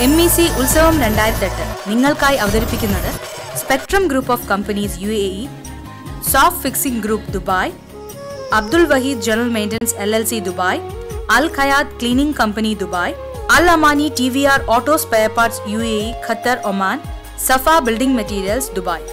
MEC ഉത്സവം 2008 നിങ്ങൾക്കായി അവതരിപ്പിക്കുന്നത് spectrum group of companies UAE, soft fixing group Dubai, Abdul Waheed general maintenance LLC Dubai, Al Khayat cleaning company Dubai, Al Amani TVR auto spare parts UAE, Qatar, Oman, Safa building materials Dubai.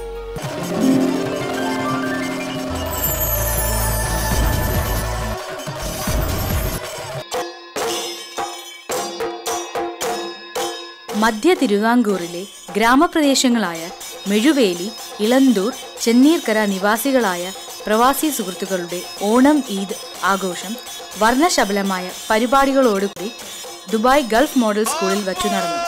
മധ്യ തിരുവാങ്കൂറിലെ ഗ്രാമപ്രദേശങ്ങളായ മെഴുവേലി, ഇളന്തൂർ, ചെന്നീർക്കര നിവാസികളായ പ്രവാസി സുഹൃത്തുക്കളുടെ ഓണം, ഈദ് ആഘോഷം വർണ്ണശബലമായ പരിപാടികളോടുകൂടി Dubai Gulf model സ്കൂളിൽ വച്ചു നടന്നു.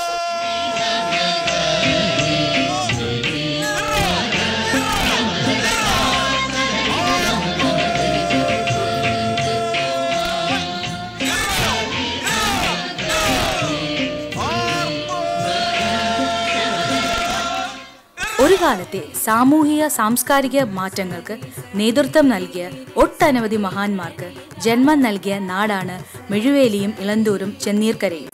ഒരു കാലത്തെ സാമൂഹിക സാംസ്കാരിക മാറ്റങ്ങൾക്ക് നേതൃത്വം നൽകിയ ഒട്ടനവധി മഹാന്മാർക്ക് ജന്മം നൽകിയ നാടാണ് മെഴുവേലിയും ഇളന്തൂരും ചെന്നീർക്കരയും.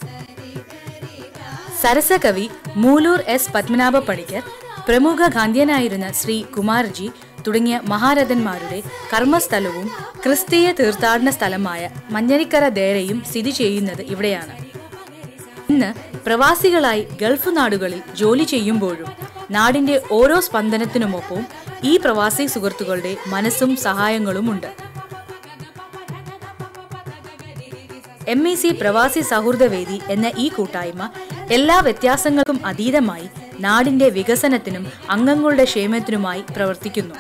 സരസകവി മൂലൂർ S. പത്മനാഭ പണിക്കർ, പ്രമുഖ ഗാന്ധിയനായിരുന്ന ശ്രീ കുമാർജി തുടങ്ങിയ മഹാരഥന്മാരുടെ കർമ്മസ്ഥലവും ക്രിസ്തീയ തീർത്ഥാടന സ്ഥലമായ മഞ്ഞരിക്കര ദേരയും സ്ഥിതി ചെയ്യുന്നത് ഇവിടെയാണ്. ഇന്ന് പ്രവാസികളായി ഗൾഫ് നാടുകളിൽ ജോലി ചെയ്യുമ്പോഴും നാടിന്റെ ഓരോ സ്പന്ദനത്തിനുമൊപ്പം ഈ പ്രവാസി സുഹൃത്തുക്കളുടെ മനസ്സും സഹായങ്ങളുമുണ്ട്. MEC പ്രവാസി സൗഹൃദവേദി എന്ന ഈ കൂട്ടായ്മ എല്ലാ വ്യത്യാസങ്ങൾക്കും അതീതമായി നാടിന്റെ വികസനത്തിനും അംഗങ്ങളുടെ ക്ഷേമത്തിനുമായി പ്രവർത്തിക്കുന്നു.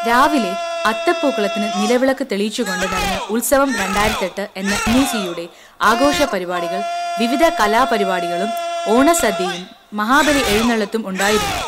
രാവിലെ അത്തപ്പൂക്കളത്തിന് നിലവിളക്ക് തെളിയിച്ചുകൊണ്ട് നടന്ന ഉത്സവം 2008 എന്ന MECയുടെ ആഘോഷ പരിപാടികൾ വിവിധ കലാപരിപാടികളും ഓണസദ്യയും മഹാബലി എഴുന്നള്ളത്തും ഉണ്ടായിരുന്നു.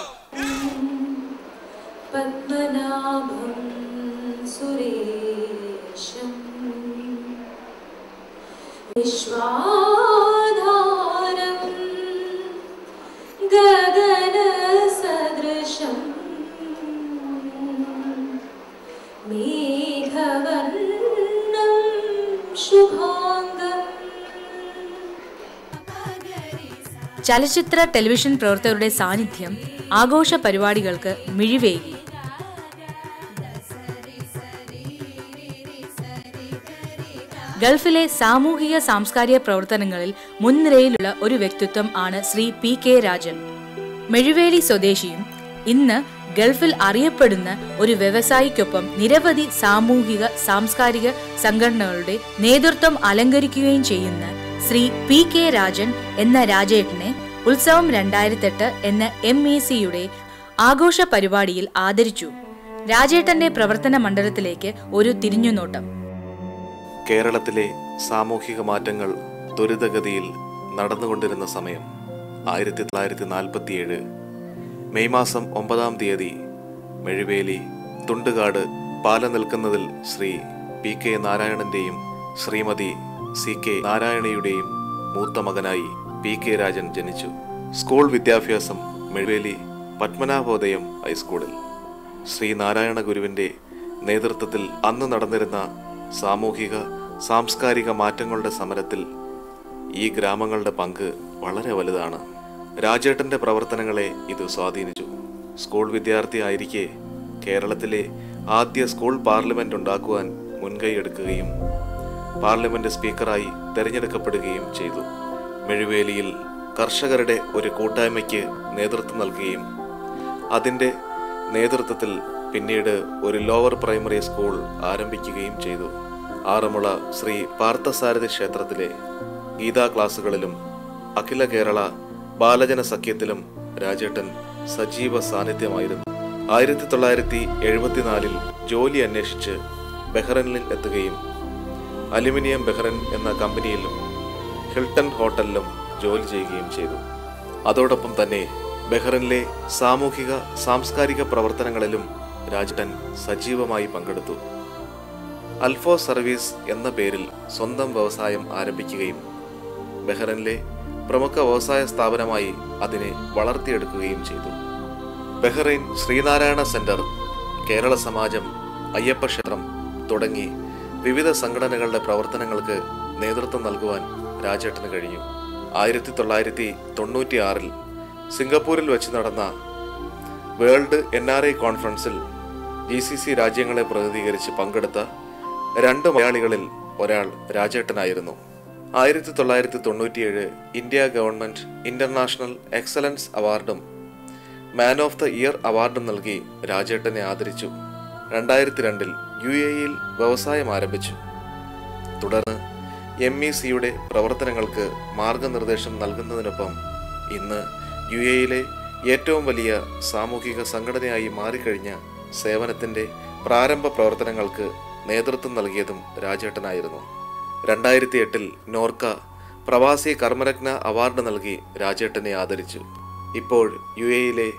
ചലച്ചിത്ര ടെലിവിഷൻ പ്രവർത്തകരുടെ സാന്നിധ്യം ആഘോഷ പരിപാടികൾക്ക് മിഴിവേകി. ഗൾഫിലെ സാമൂഹിക സാംസ്കാരിക പ്രവർത്തനങ്ങളിൽ മുൻനിരയിലുള്ള ഒരു വ്യക്തിത്വം ആണ് ശ്രീ PK രാജൻ. മെഴുവേലി സ്വദേശിയും ഇന്ന് ഗൾഫിൽ അറിയപ്പെടുന്ന ഒരു വ്യവസായിക്കൊപ്പം നിരവധി സാമൂഹിക സാംസ്കാരിക സംഘടനകളുടെ നേതൃത്വം അലങ്കരിക്കുകയും ചെയ്യുന്ന ശ്രീ PK രാജൻ എന്ന രാജേട്ടനെ ഉത്സവം 2008 എന്ന MECയുടെ ആഘോഷ പരിപാടിയിൽ ആദരിച്ചു. രാജേട്ടന്റെ പ്രവർത്തന മണ്ഡലത്തിലേക്ക് ഒരു തിരിഞ്ഞുനോട്ടം. കേരളത്തിലെ സാമൂഹിക മാറ്റങ്ങൾ ത്വരിതഗതിയിൽ നടന്നുകൊണ്ടിരുന്ന സമയം 1947 മെയ് മാസം 9-ാം തീയതി മെഴുവേലി തുണ്ടുകാട് പാല നിൽക്കുന്നതിൽ ശ്രീ PK നാരായണന്റെയും ശ്രീമതി CK നാരായണിയുടെയും മൂത്ത മകനായി PK രാജൻ ജനിച്ചു. സ്കൂൾ വിദ്യാഭ്യാസം മെഴുവേലി പത്മനാഭോദയം ഹൈസ്കൂളിൽ. ശ്രീ നാരായണ ഗുരുവിന്റെ നേതൃത്വത്തിൽ അന്ന് നടന്നിരുന്ന സാമൂഹിക സാംസ്കാരിക മാറ്റങ്ങളുടെ സമരത്തിൽ ഈ ഗ്രാമങ്ങളുടെ പങ്ക് വളരെ വലുതാണ്. രാജേട്ടന്റെ പ്രവർത്തനങ്ങളെ ഇത് സ്വാധീനിച്ചു. സ്കൂൾ വിദ്യാർത്ഥി ആയിരിക്കെ കേരളത്തിലെ ആദ്യ സ്കൂൾ പാർലമെന്റ് ഉണ്ടാക്കുവാൻ മുൻകൈയെടുക്കുകയും പാർലമെന്റ് സ്പീക്കറായി തെരഞ്ഞെടുക്കപ്പെടുകയും ചെയ്തു. മെഴുവേലിയിൽ കർഷകരുടെ ഒരു കൂട്ടായ്മയ്ക്ക് നേതൃത്വം നൽകുകയും അതിൻ്റെ നേതൃത്വത്തിൽ പിന്നീട് ഒരു ലോവർ പ്രൈമറി സ്കൂൾ ആരംഭിക്കുകയും ചെയ്തു. ആറന്മുള ശ്രീ പാർത്ഥസാരഥി ക്ഷേത്രത്തിലെ ഗീതാ ക്ലാസുകളിലും അഖില കേരള ബാലജന സഖ്യത്തിലും രാജേട്ടൻ സജീവ സാന്നിധ്യമായിരുന്നു. 1974 ജോലി അന്വേഷിച്ച് ബഹ്റൈനിൽ എത്തുകയും അലുമിനിയം ബഹ്റൈൻ എന്ന കമ്പനിയിലും ഹിൽട്ടൺ ഹോട്ടലിലും ജോലി ചെയ്യുകയും ചെയ്തു. അതോടൊപ്പം തന്നെ ബഹ്റൈനിലെ സാമൂഹിക സാംസ്കാരിക പ്രവർത്തനങ്ങളിലും രാജേട്ടൻ സജീവമായി പങ്കെടുത്തു. അൽഫോ സർവീസ് എന്ന പേരിൽ സ്വന്തം വ്യവസായം ആരംഭിക്കുകയും ബഹ്റൈനിലെ പ്രമുഖ വ്യവസായ സ്ഥാപനമായി അതിനെ വളർത്തിയെടുക്കുകയും ചെയ്തു. ബഹ്റൈൻ ശ്രീനാരായണ സെന്റർ, കേരള സമാജം, അയ്യപ്പ ക്ഷേത്രം തുടങ്ങി വിവിധ സംഘടനകളുടെ പ്രവർത്തനങ്ങൾക്ക് നേതൃത്വം നൽകുവാൻ രാജേട്ടന് കഴിഞ്ഞു. 1996 സിംഗപ്പൂരിൽ വെച്ച് നടന്ന വേൾഡ് NRI കോൺഫറൻസിൽ GCC രാജ്യങ്ങളെ പ്രതിനിധീകരിച്ച് പങ്കെടുത്ത 2 മലയാളികളിൽ ഒരാൾ രാജേട്ടനായിരുന്നു. 1997 ഇന്ത്യ ഗവൺമെൻറ് ഇന്റർനാഷണൽ എക്സലൻസ് അവാർഡും മാൻ ഓഫ് ദ ഇയർ അവാർഡും നൽകി രാജേട്ടനെ ആദരിച്ചു. 2002 UAE-യിൽ വ്യവസായം ആരംഭിച്ചു. തുടർന്ന് MECയുടെ പ്രവർത്തനങ്ങൾക്ക് മാർഗനിർദ്ദേശം നൽകുന്നതിനൊപ്പം ഇന്ന് UAE-യിലെ ഏറ്റവും വലിയ സാമൂഹിക സംഘടനയായി മാറിക്കഴിഞ്ഞ സേവനത്തിൻ്റെ പ്രാരംഭ പ്രവർത്തനങ്ങൾക്ക് നേതൃത്വം നൽകിയതും രാജേട്ടനായിരുന്നു. 2008 നോർക്ക പ്രവാസി കർമ്മരത്ന അവാർഡ് നൽകി രാജേട്ടനെ ആദരിച്ചു. ഇപ്പോൾ UAE-യിലെ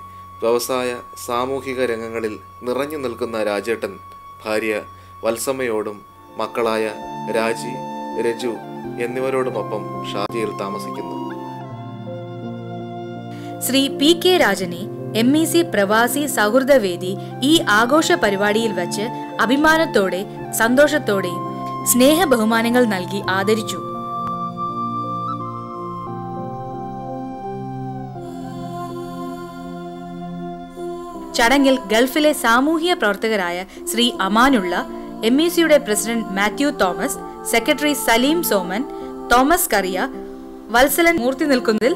വ്യവസായ സാമൂഹിക രംഗങ്ങളിൽ നിറഞ്ഞു നിൽക്കുന്ന രാജേട്ടൻ ഭാര്യ വത്സമ്മയോടും മക്കളായ രാജി, രജു എന്നിവരോടുമൊപ്പം ഷാർജയിൽ താമസിക്കുന്നു. ശ്രീ PK രാജനെ MEC പ്രവാസി സൗഹൃദവേദി ഈ ആഘോഷ പരിപാടിയിൽ വച്ച് അഭിമാനത്തോടെ സന്തോഷത്തോടെയും സ്നേഹ ബഹുമാനങ്ങൾ നൽകി ആദരിച്ചു. ചടങ്ങിൽ ഗൾഫിലെ സാമൂഹ്യ പ്രവർത്തകരായ ശ്രീ അമാനുള്ള, MECയുടെ പ്രസിഡന്റ് മാത്യു തോമസ്, സെക്രട്ടറി സലീം സോമൻ, തോമസ് കറിയ, വത്സലൻ മൂർത്തി നിൽക്കുന്നതിൽ,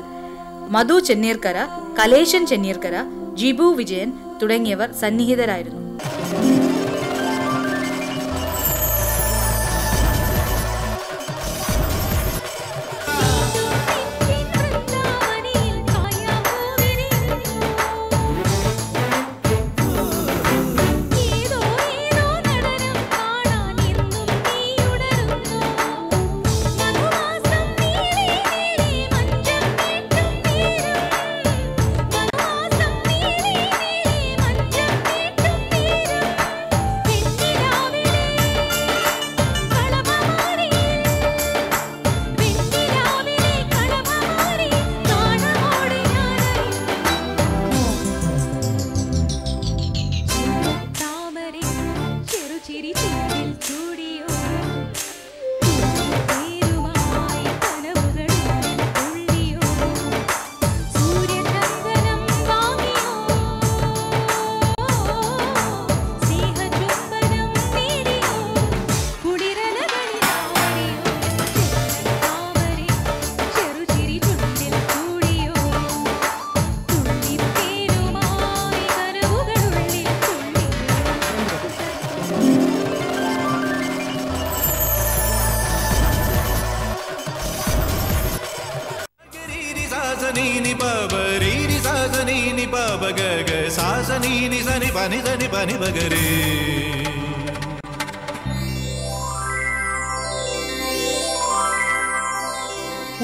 മധു ചെന്നീർക്കര, കലേശൻ ചെന്നീർക്കര, ജിബു വിജയൻ തുടങ്ങിയവർ സന്നിഹിതരായിരുന്നു.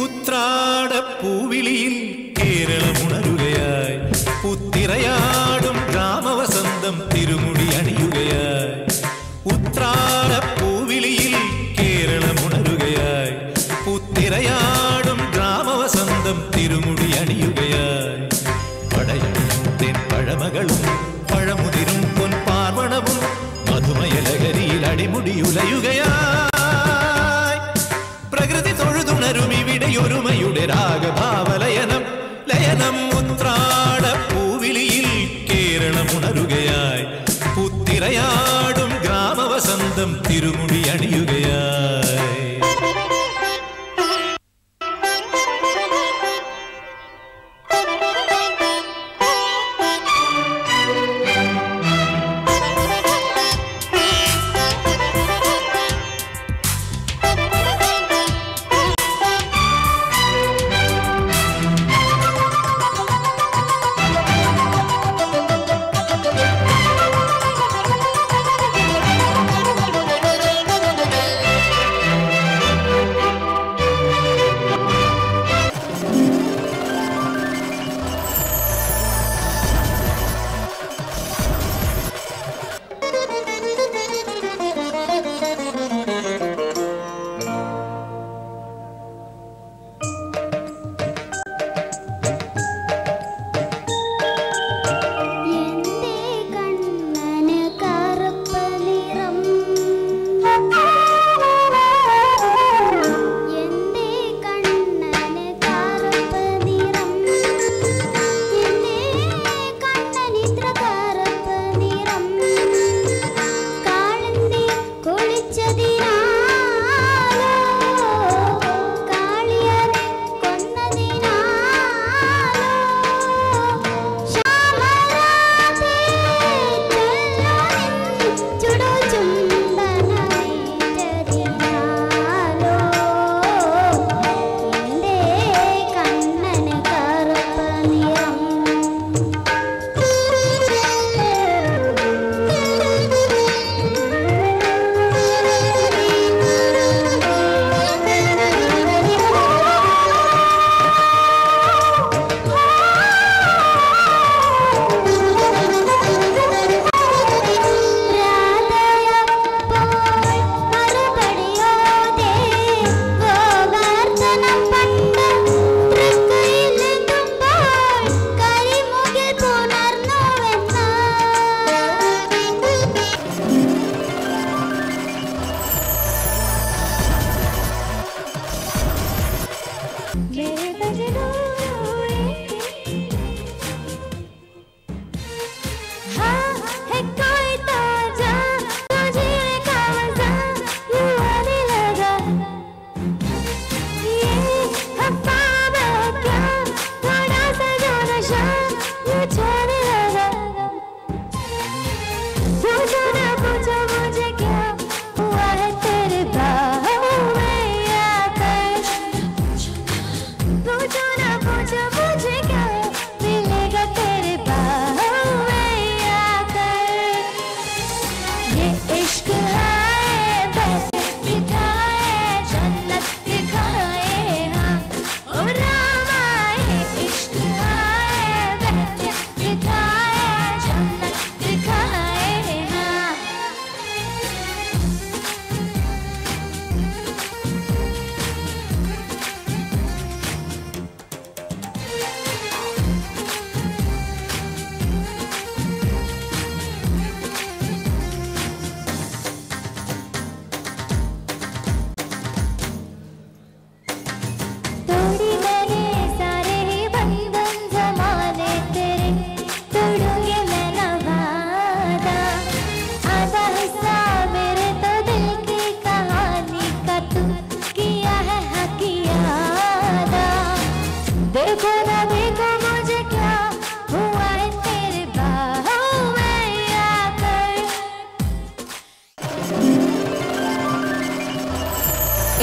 ഉത്രാടപ്പൂവിളിയിൽ കേരളമുണരുകയായി, പുത്തിരയാടും ഗ്രാമവസന്തം തിരുമുടി അണിയുകയായി. ഉത്രാടപ്പൂവിളിയിൽ കേരളമുണരുകയായി, പുത്തിരയാടും ഗ്രാമവസന്തം തിരുമുടി അണിയുകയായി. പടയണിയും തെൻപഴമകളും പഴമുതിരും പൊൻപാർവണവും മധുമയലഹരിയിൽ അടിമുടിയുലയുകയായി. പ്രകൃതി തൊഴുതുണരും ഇവിടെയൊരുമയുടെ രാഗഭാവലയനം ലയനം. ഉത്രാടപ്പൂവിളിയിൽ കേരളമുണരുകയായി, പുത്തിരയാടും ഗ്രാമവസന്തം തിരുമുടി അണിയുകയായി.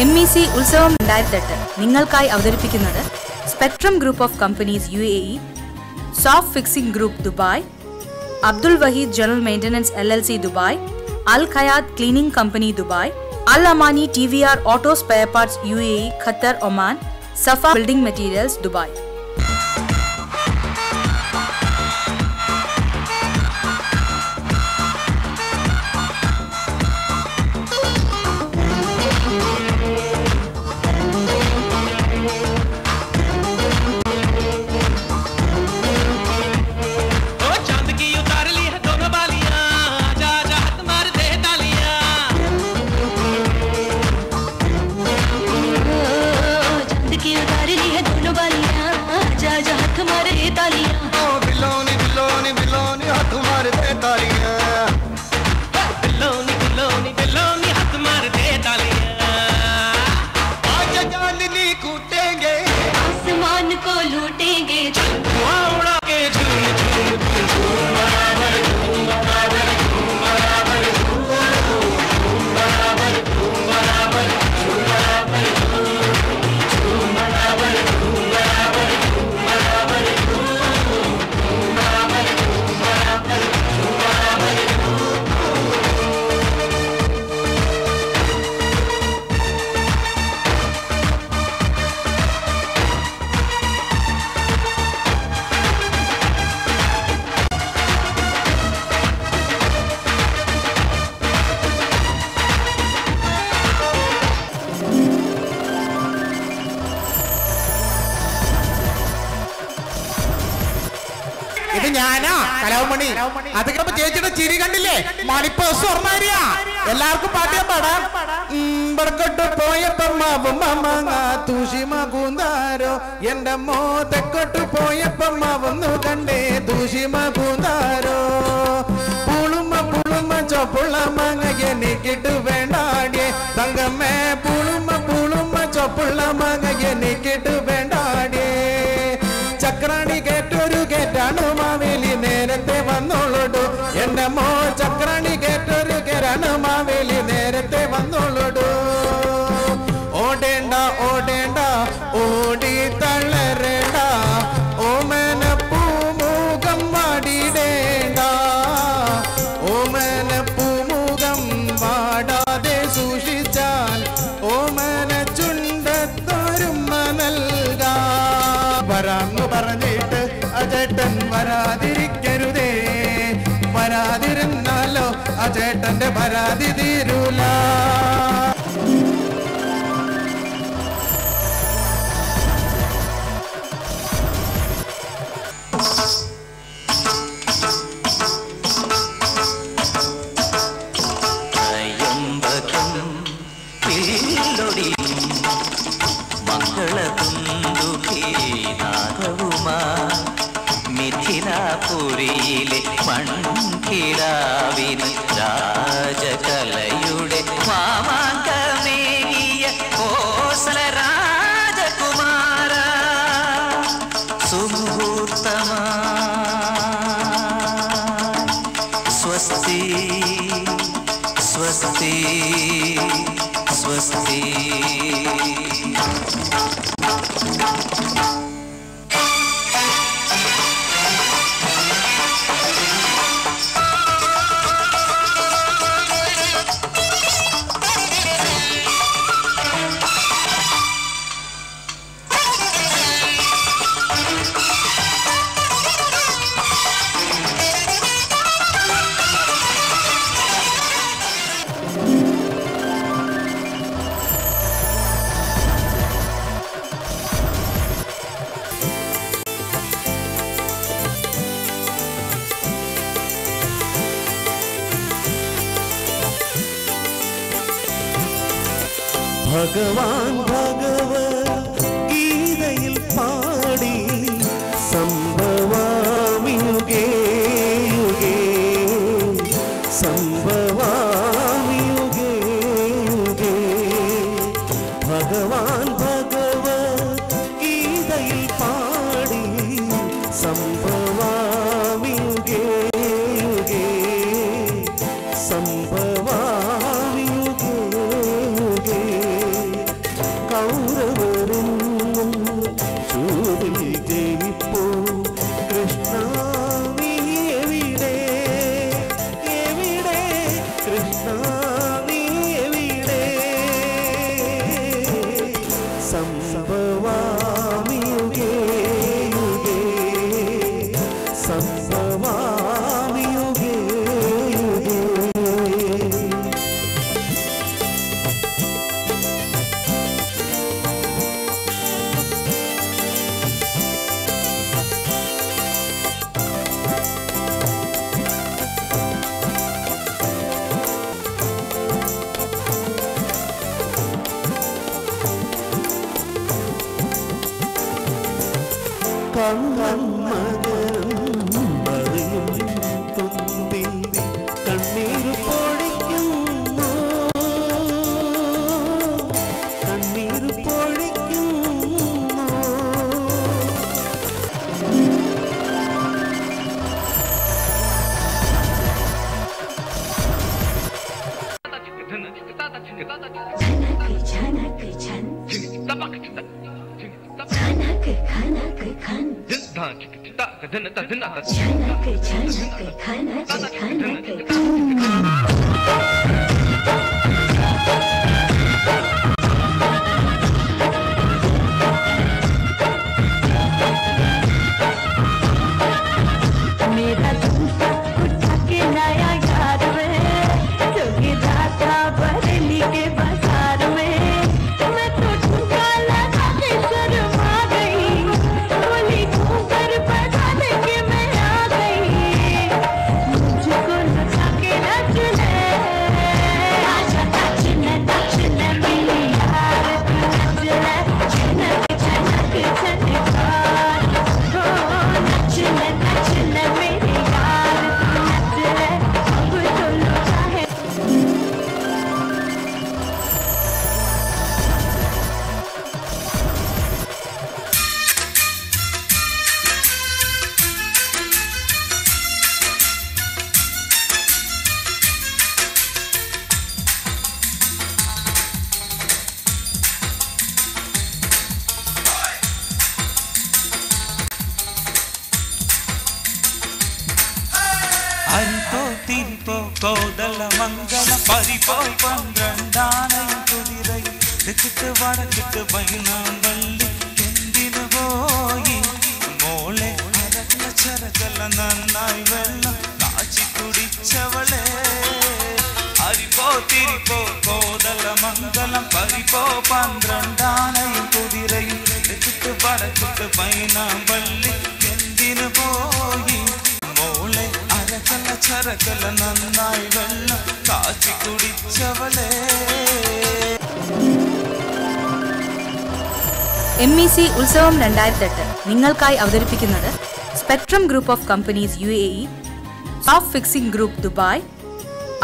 MEC ഉത്സവം 2008 നിങ്ങൾക്കായി അവതരിപ്പിക്കുന്നത് spectrum group of companies UAE, soft fixing group Dubai, Abdul Waheed general maintenance LLC Dubai, Al Khayad cleaning company Dubai, Al Amani TVR auto spare parts UAE, Qatar, Oman, Safa building materials Dubai. ഇത് ഞാനാ കലാവമണി. അത് കേട്ടപ്പോ ചേച്ചിയുടെ ചിരി കണ്ടില്ലേ? Money purse ഓർമ്മ. എല്ലാവർക്കും പാട്ടിയാ പാടാം. ബർക്കട്ട് പോയപ്പോ മാവും മാങ്ങ തൂഷിമ കൂന്താരോ എന്റെ മോതക്കൊട്ട് പോയപ്പോ മാവുന്നു കണ്ടേ തൂഷിമ കൂന്താരോ പുളുമ പുളുമ ചൊപ്പുള്ള മാങ്ങ എനിക്കിട്ട് വേണ്ടാടിയേ തങ്കമ്മേ പുളുമ പുളുമ ചൊപ്പുള്ള മാങ്ങ എനിക്കിട്ട് വേണ്ടാടിയേ ചക്രാണി കേട്ടൊരു കേറ്റാണ് മാവേലി നേരത്തെ വന്നോളൂ എന്റെ മോ ചക്രാണി കേട്ടൊരു കേരാണ് മാവേലി നേരത്തെ വന്നോളൂ ഓടേണ്ട ഓടേണ്ട ഓടി തളരേണ്ട ഓമന പൂമുഖം വാടിടേണ്ട ഓമന പൂമുഖം വാടാതെ സൂക്ഷിച്ചാൽ ഓമന ചുണ്ടത്തൊരുമ നൽകാ വരാന്ന് പറഞ്ഞിട്ട് അജേട്ടൻ വരാതിരിക്കരുതേ വരാതിരുന്നാലോ അജേട്ടന്റെ പരാതി തീരൂല മിഥിലാപുരിയിലെ മൺകിടാവിന് രാജകലയുടെ മാമാങ്കമേകിയ കോസല രാജകുമാര സുമുഹൂർത്തമാ സ്വസ്തി സ്വസ്തി സ്വസ്തി ഭഗവാൻ ഭഗവത്ഗീതയിൽ പാടി സംഭവാമി യുഗേ യുഗേ സംഭവാമി യുഗേ യുഗേ ഭഗവാൻ ഭഗവത്ഗീതയിൽ പാടി സംഭവാമി യുഗേ യുഗേ സംഭവാമി യുഗേ യുഗേ കൃഷ്ണ നീ എവിടെ സംഭവാമി യുഗേ യുഗേ സംഭവാമി യുഗേ യുഗേ കണ്ണൻ മകരം മറിയും തുമ്പി കണ്ണീർ പൊഴിക്കുന്നു കണ്ണീർ പൊഴിക്കുന്നു मेरा झुमका उठा के लाया यार में जोगी जाता बरेली के बाजार में मैं तो झुमका लगा के शर्मा गई बोली घूमकर बजाने के मैं आ गई मुझको नचा के नच ले आजा नच ले मेरी यार तू नच ले छनक छनक छनकार हो नच ले मेरी यार तू नच ले अब तो लुटा है അരിപ്പോ തിരിപ്പോ കോതല മംഗള പരിപ്പോ പന്ത്രണ്ടാനയും കുതിരയും തെക്കിട്ട് വടക്കിട്ട് വൈനാമ്പള്ളി എന്തിനു പോയി മോളെ അരക്കല ചരകല നന്നായി വെള്ളം കാച്ചി കുടിച്ചവളെ അരിപ്പോ തിരിപ്പോ കോതല മംഗളം പരിപ്പോ പന്ത്രണ്ടാനയും കുതിരയും തെക്കിട്ട് വടക്കിട്ട് വൈനാമ്പള്ളി എന്തിനു പോയി മോളെ അരക്കല ചരക്കല നന്നായി വെള്ളം കാച്ചി കുടിച്ചവളെ MEC ഉത്സവം 2008 നിങ്ങൾക്കായി അവതരിപ്പിക്കുന്നത് spectrum group of companies UAE, soft fixing group Dubai,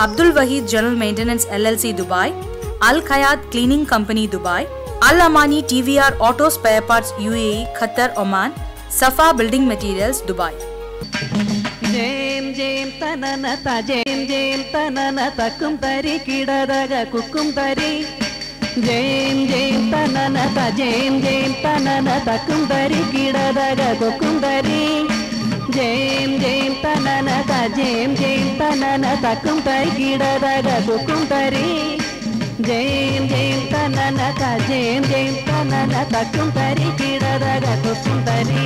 Abdul Waheed general maintenance LLC Dubai, Al Khayat cleaning company Dubai, Al Amani TVR auto spare parts UAE, Qatar, Oman, Safa building materials Dubai. ജയം ജയം തനനത ജയം ജയം തനനത കുംതരി കിടതക കുക്കും തരി ജയം ജയം തനനത ജയം ജയം തനനത കുംതരി കിടതക കുക്കും തരി ജയം ജയം തനനത ജയം ജയം തനനത കുംതരി കിടതക കുക്കും തരി ജയം ജയം തനനത ജയം ജയം തനനത കുംതരി കിടതക കുക്കും തരി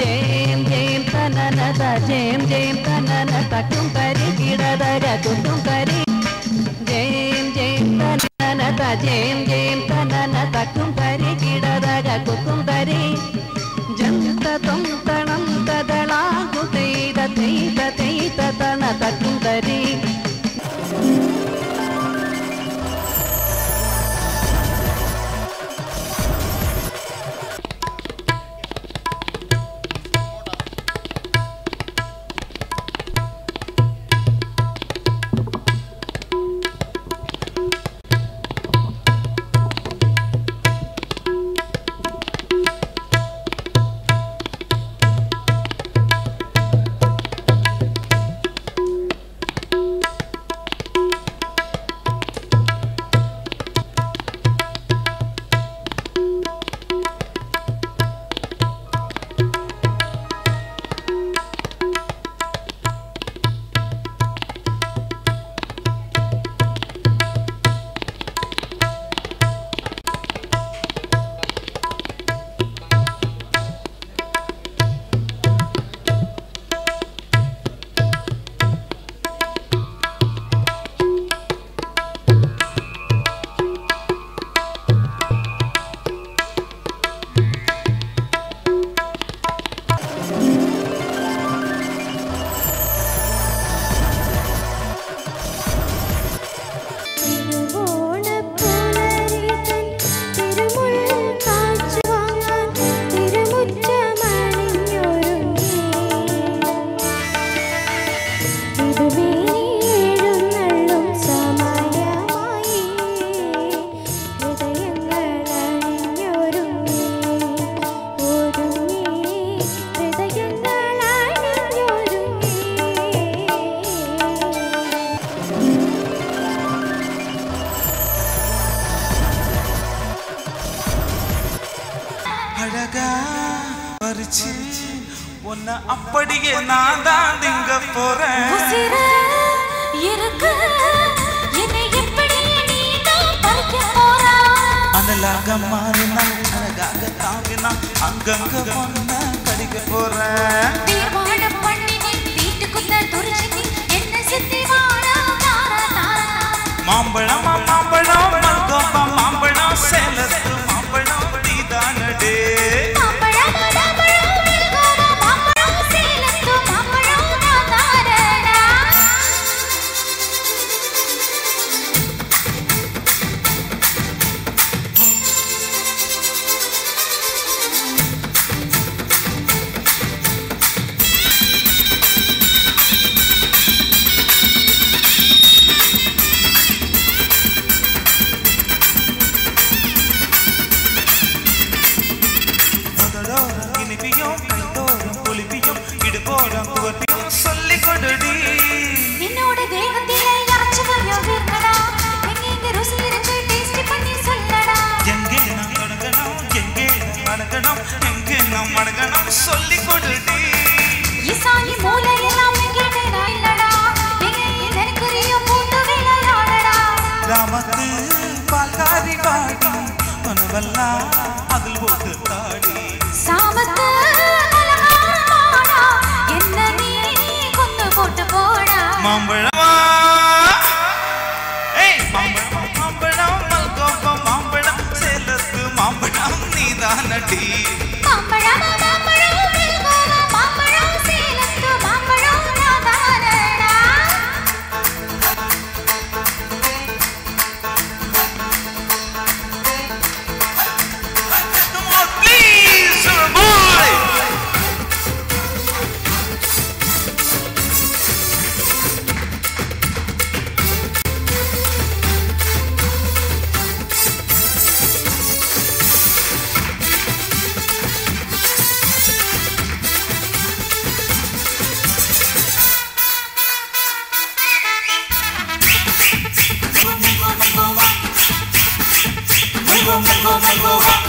ജയം ജയം തനനത ജയം ജയം തനനത കുംതരി കിടതക കുക്കും തരി ജയം ജയം തനനത ജയം ജയം തനനത കുംതരി കിടതക കുക്കും തരി ജന്ത തൊം തണം തദളാകു തൈത തൈത തൈത തനത കുംതരി உன்னை அப்படியே நான் தான் திங்க போறேன். உசிறு இருக்கு என்னை எப்படி நீ தான் பறிக்க போறா? அனலாக மாறினா அழகாக தாவினா அங்கங்க பொண்ண கடிக்க போறேன். தீர்மானம் பண்ணி நீ வீட்டுக்குள்ள துரிச்சு நீ என்ன சித்தி வாடா தாரா தாரா. மாம்பழம் மாம்பழம் மல்கோவா மாம்பழம் சேலத்து மாம்பழம் நீதானடே. மாம்பழம் மாம்பழம் மல்கோவா மாம்பழம் சேலத்து மாம்பழம் நான் தாரடா. முதலோரம் இனிப்பியும் கைதோறும் புளிப்பியும் இடுபோரம் துவர்ப்பியும் சொல்லிக் கொடுடி. என்னோட தேகத்திலே யாச்சு வரையும் இருக்கடா. எங்க ருசி இருக்கு டேஸ்ட் பண்ணி சொல்லடா. எங்கே நாம் தொடங்கணும் எங்கே நாம் அடங்கணும் எங்கே நாம் அடங்கணும் சொல்லிக் கொடுடி. ஈசானி மூலையெல்லாம் எங்கேடா இல்லடா. எங்க இதற்குரிய பூண்டு விளையாடடா. கிராமத்து பால்காரி வாடி மனவெல்லாம் அதில் போட்டு தாடி. சாமத்து அலங்காரமாடா. என்ன நீ கொண்டு போட்டு போடா. மாம்பழமா ஏய் மாம்பழம் மாம்பழம் மல்கோவா மாம்பழம் சேலத்து மாம்பழம் நீதானடி. மாம்பழம் மாம்பழம் மல்கோவா மாம்பழம் சேலத்து மாம்பழம் நான் தானடா. Come on, please, boy. Go, go, go, go.